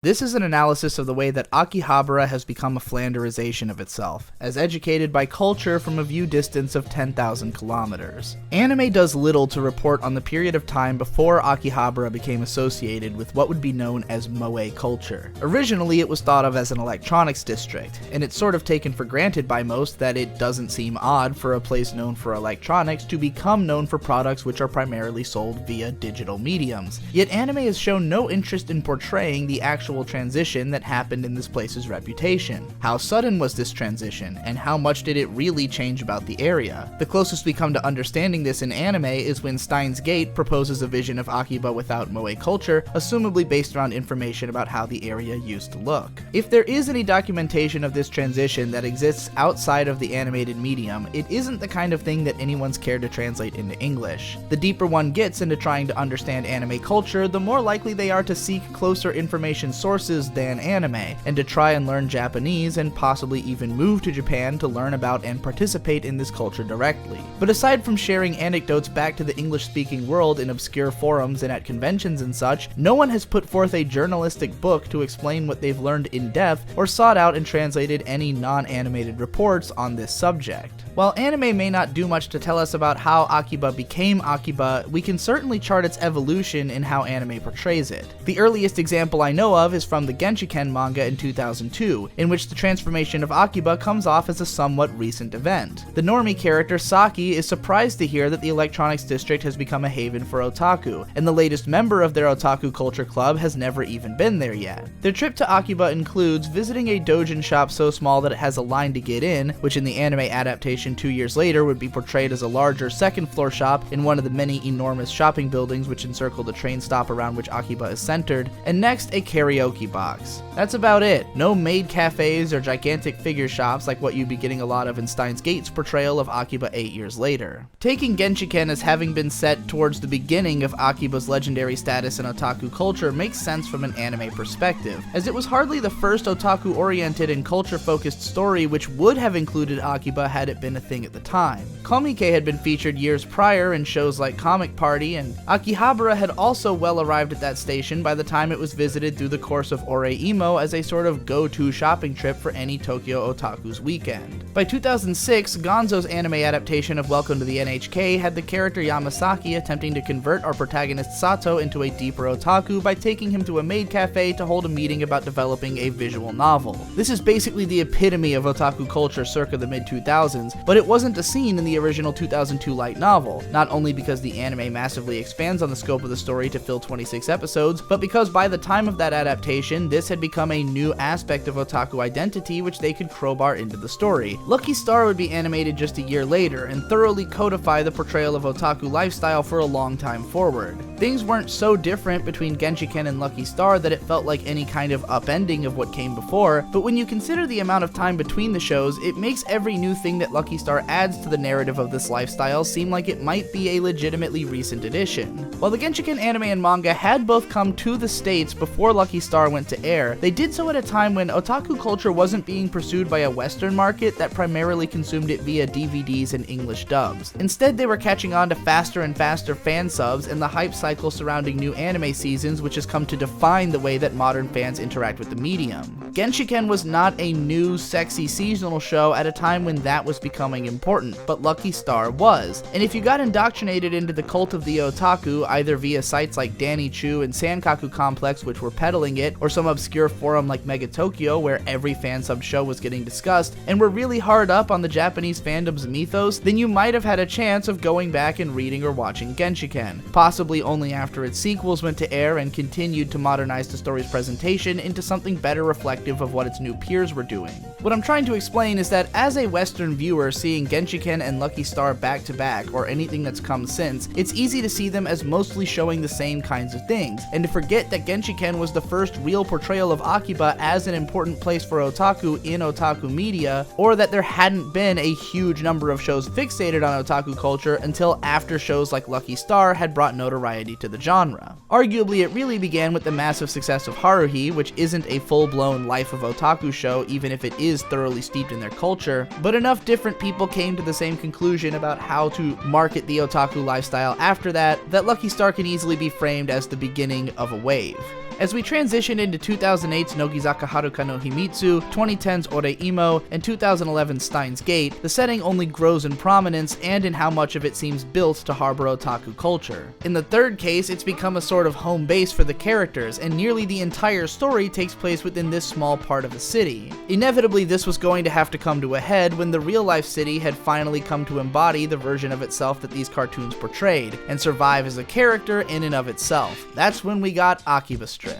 This is an analysis of the way that Akihabara has become a Flanderization of itself, as educated by culture from a view distance of 10,000 kilometers. Anime does little to report on the period of time before Akihabara became associated with what would be known as moe culture. Originally, it was thought of as an electronics district, and it's sort of taken for granted by most that it doesn't seem odd for a place known for electronics to become known for products which are primarily sold via digital mediums. Yet anime has shown no interest in portraying the actual transition that happened in this place's reputation. How sudden was this transition, and how much did it really change about the area? The closest we come to understanding this in anime is when Steins proposes a vision of Akiba without moe culture, assumably based around information about how the area used to look. If there is any documentation of this transition that exists outside of the animated medium, it isn't the kind of thing that anyone's cared to translate into English. The deeper one gets into trying to understand anime culture, the more likely they are to seek closer information sources than anime, and to try and learn Japanese and possibly even move to Japan to learn about and participate in this culture directly. But aside from sharing anecdotes back to the English-speaking world in obscure forums and at conventions and such, no one has put forth a journalistic book to explain what they've learned in depth or sought out and translated any non-animated reports on this subject. While anime may not do much to tell us about how Akiba became Akiba, we can certainly chart its evolution in how anime portrays it. The earliest example I know of is from the Genshiken manga in 2002, in which the transformation of Akiba comes off as a somewhat recent event. The normie character Saki is surprised to hear that the electronics district has become a haven for otaku, and the latest member of their otaku culture club has never even been there yet. Their trip to Akiba includes visiting a doujin shop so small that it has a line to get in, which in the anime adaptation 2 years later would be portrayed as a larger second-floor shop in one of the many enormous shopping buildings which encircle the train stop around which Akiba is centered, and next a karaoke box. That's about it. No maid cafes or gigantic figure shops like what you'd be getting a lot of in Steins Gate's portrayal of Akiba 8 years later. Taking Genshiken as having been set towards the beginning of Akiba's legendary status in otaku culture makes sense from an anime perspective, as it was hardly the first otaku-oriented and culture-focused story which would have included Akiba had it been a thing at the time. Komike had been featured years prior in shows like Comic Party, and Akihabara had also well arrived at that station by the time it was visited through the course of Oreimo as a sort of go-to shopping trip for any Tokyo otaku's weekend. By 2006, Gonzo's anime adaptation of Welcome to the NHK had the character Yamasaki attempting to convert our protagonist Sato into a deeper otaku by taking him to a maid cafe to hold a meeting about developing a visual novel. This is basically the epitome of otaku culture circa the mid-2000s, but it wasn't a scene in the original 2002 light novel, not only because the anime massively expands on the scope of the story to fill 26 episodes, but because by the time of that adaptation, this had become a new aspect of otaku identity which they could crowbar into the story. Lucky Star would be animated just a year later, and thoroughly codify the portrayal of otaku lifestyle for a long time forward. Things weren't so different between Genshiken and Lucky Star that it felt like any kind of upending of what came before, but when you consider the amount of time between the shows, it makes every new thing that Lucky Star adds to the narrative of this lifestyle seem like it might be a legitimately recent addition. While the Genshiken anime and manga had both come to the States before Lucky Star went to air, they did so at a time when otaku culture wasn't being pursued by a Western market that primarily consumed it via DVDs and English dubs. Instead, they were catching on to faster and faster fan subs and the hype cycle surrounding new anime seasons, which has come to define the way that modern fans interact with the medium. Genshiken was not a new, sexy seasonal show at a time when that was becoming important, but Lucky Star was. And if you got indoctrinated into the cult of the otaku, either via sites like Danny Chu and Sankaku Complex which were peddling it, or some obscure forum like Mega Tokyo where every fansub show was getting discussed, and were really hard up on the Japanese fandom's mythos, then you might have had a chance of going back and reading or watching Genshiken, possibly only after its sequels went to air and continued to modernize the story's presentation into something better reflective of what its new peers were doing. What I'm trying to explain is that as a Western viewer seeing Genshiken and Lucky Star back to back, or anything that's come since, it's easy to see them as mostly showing the same kinds of things, and to forget that Genshiken was the first real portrayal of Akiba as an important place for otaku in otaku media, or that there hadn't been a huge number of shows fixated on otaku culture until after shows like Lucky Star had brought notoriety to the genre. Arguably, it really began with the massive success of Haruhi, which isn't a full-blown Life of Otaku show even if it is thoroughly steeped in their culture, but enough different people came to the same conclusion about how to market the otaku lifestyle after that Lucky Star can easily be framed as the beginning of a wave. As we transition into 2008's Nogizaka Haruka no Himitsu, 2010's Oreimo, and 2011's Steins Gate, the setting only grows in prominence and in how much of it seems built to harbor otaku culture. In the third case, it's become a sort of home base for the characters, and nearly the entire story takes place within this small part of the city. Inevitably, this was going to have to come to a head when the real-life city had finally come to embody the version of itself that these cartoons portrayed, and survive as a character in and of itself. That's when we got akiba'strip.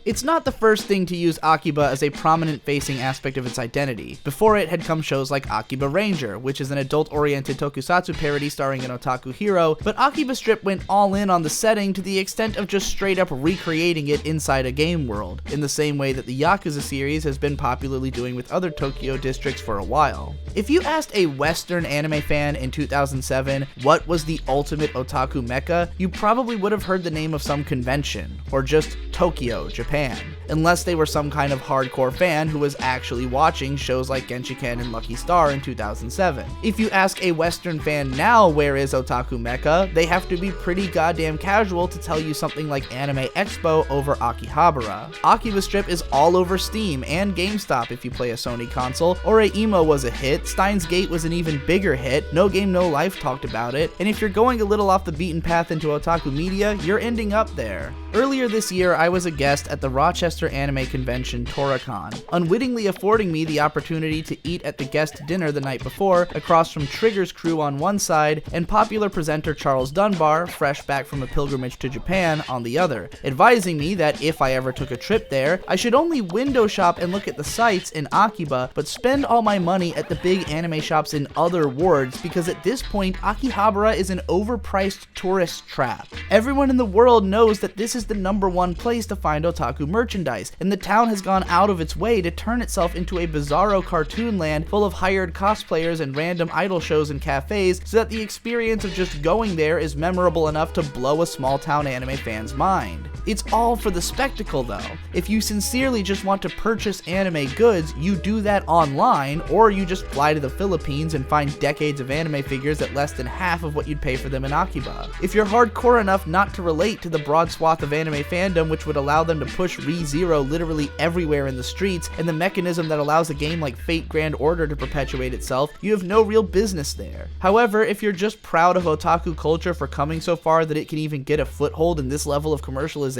It's not the first thing to use Akiba as a prominent facing aspect of its identity. Before it had come shows like Akiba Ranger, which is an adult-oriented tokusatsu parody starring an otaku hero, but akiba'strip went all in on the setting to the extent of just straight up recreating it inside a game world, in the same way that the Yakuza series has been popularly doing with other Tokyo districts for a while. If you asked a Western anime fan in 2007 what was the ultimate otaku mecca, you probably would have heard the name of some convention, or just Tokyo, Japan, unless they were some kind of hardcore fan who was actually watching shows like Genshiken and Lucky Star in 2007. If you ask a Western fan now where is otaku mecca, they have to be pretty goddamn casual to tell you something like Anime Expo over Akihabara. akiba'strip is all over Steam and GameStop if you play a Sony console. Oreimo was a hit, Steins Gate was an even bigger hit, No Game No Life talked about it, and if you're going a little off the beaten path into otaku media, you're ending up there. Earlier this year, I was a guest at the Rochester anime convention Toricon, unwittingly affording me the opportunity to eat at the guest dinner the night before, across from Trigger's crew on one side, and popular presenter Charles Dunbar, fresh back from a pilgrimage to Japan, on the other, advising me that if I ever took a trip there, I should only window shop and look at the sights in Akiba, but spend all my money at the big anime shops in other wards, because at this point, Akihabara is an overpriced tourist trap. Everyone in the world knows that this is the #1 place to find otaku merchandise, and the town has gone out of its way to turn itself into a bizarro cartoon land full of hired cosplayers and random idol shows and cafes, so that the experience of just going there is memorable enough to blow a small town anime fan's mind. It's all for the spectacle though. If you sincerely just want to purchase anime goods, you do that online, or you just fly to the Philippines and find decades of anime figures at less than half of what you'd pay for them in Akiba. If you're hardcore enough not to relate to the broad swath of anime fandom which would allow them to push ReZero literally everywhere in the streets, and the mechanism that allows a game like Fate Grand Order to perpetuate itself, you have no real business there. However, if you're just proud of otaku culture for coming so far that it can even get a foothold in this level of commercialization,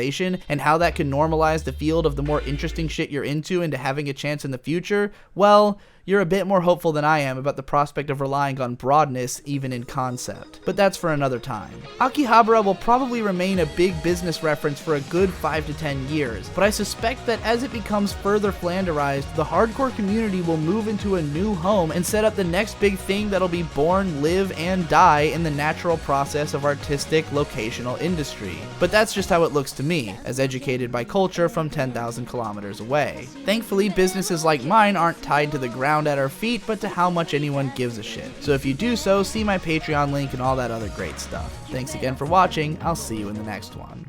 and how that can normalize the field of the more interesting shit you're into into having a chance in the future, well, you're a bit more hopeful than I am about the prospect of relying on broadness even in concept. But that's for another time. Akihabara will probably remain a big business reference for a good 5 to 10 years, but I suspect that as it becomes further Flanderized, the hardcore community will move into a new home and set up the next big thing that'll be born, live, and die in the natural process of artistic, locational industry. But that's just how it looks to me, as educated by culture from 10,000 kilometers away. Thankfully, businesses like mine aren't tied to the ground at our feet, but to how much anyone gives a shit. So if you do so, see my Patreon link and all that other great stuff. Thanks again for watching, I'll see you in the next one.